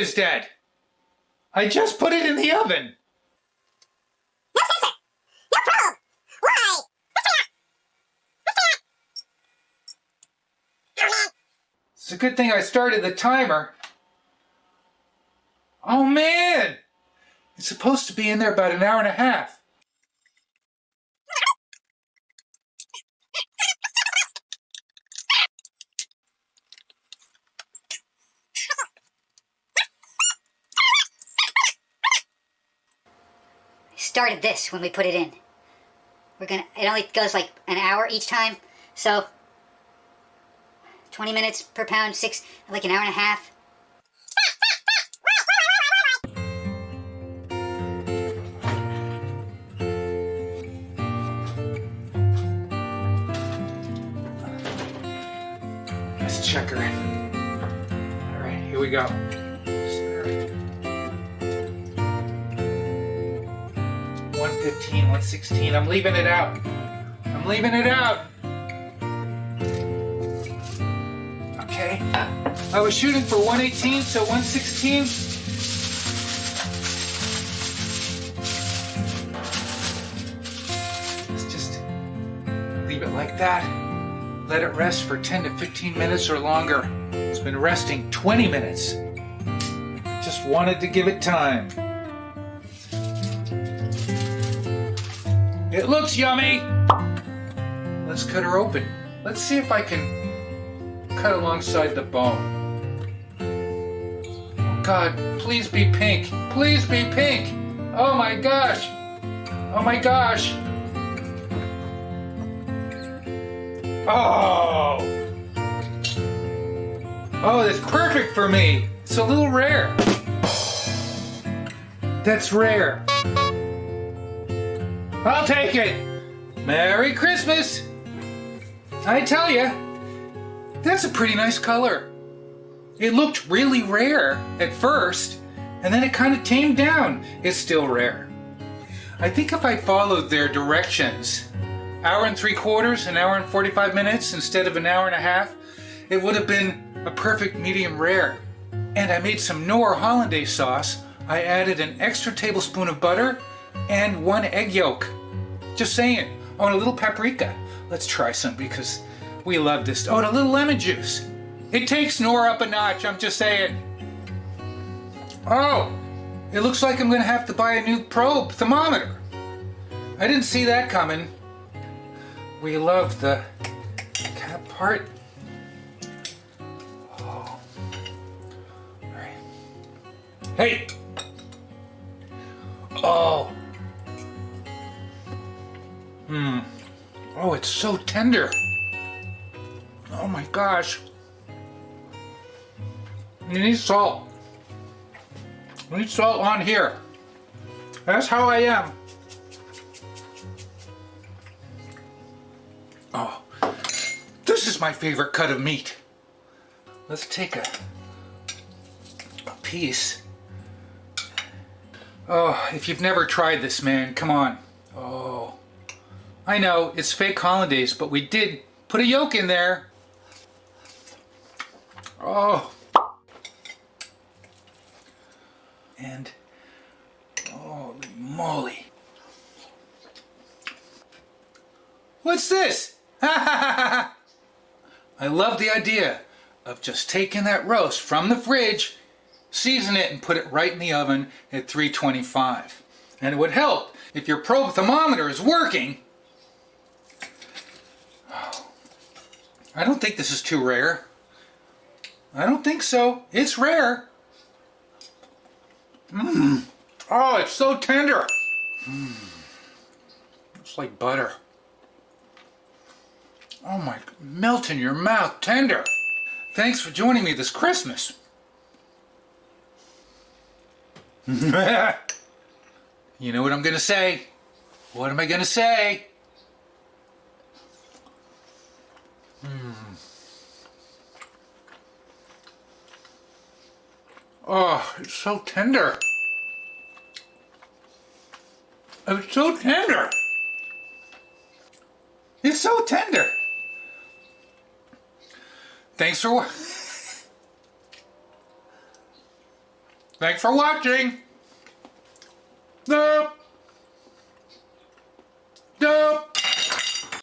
is dead. I just put it in the oven. No sensor! No probe! Why? It's a good thing I started the timer. Oh man! It's supposed to be in there about an hour and a half. Started this when we put it in. It only goes like an hour each time, so 20 minutes per pound, like an hour and a half. Let's check her. All right, here we go. 115, 116. I'm leaving it out. I'm leaving it out. Okay. I was shooting for 118, so 116. Let's just leave it like that. Let it rest for 10 to 15 minutes or longer. It's been resting 20 minutes. Just wanted to give it time. It looks yummy! Let's cut her open. Let's see if I can cut alongside the bone. Oh God, please be pink. Please be pink! Oh my gosh! Oh my gosh! Oh! Oh, that's perfect for me! It's a little rare. That's rare. I'll take it! Merry Christmas! I tell ya, that's a pretty nice color. It looked really rare at first, and then it kind of tamed down. It's still rare. I think if I followed their directions, hour and 3/4, an hour and 45 minutes instead of an hour and a half, it would have been a perfect medium rare. And I made some Knorr hollandaise sauce. I added an extra tablespoon of butter and 1 egg yolk. Just saying. Oh, and a little paprika. Let's try some because we love this. Oh, and a little lemon juice. It takes Knorr up a notch, I'm just saying. Oh, it looks like I'm going to have to buy a new probe thermometer. I didn't see that coming. We love the cap part. Oh. All right. Hey! Oh. Oh, it's so tender. Oh my gosh. You need salt. You need salt on here. That's how I am. Oh, this is my favorite cut of meat. Let's take a piece. Oh, if you've never tried this, man, come on. Oh, I know, it's fake hollandaise, but we did put a yolk in there. Oh. And, holy moly. What's this? I love the idea of just taking that roast from the fridge, season it, and put it right in the oven at 325. And it would help if your probe thermometer is working. Oh, I don't think this is too rare. I don't think so. It's rare. Oh, it's so tender. It's like butter. Oh my, melt in your mouth, tender. Thanks for joining me this Christmas. You know what I'm gonna say? What am I gonna say? Oh, it's so tender. It's so tender. It's so tender. Thanks for Thanks for watching.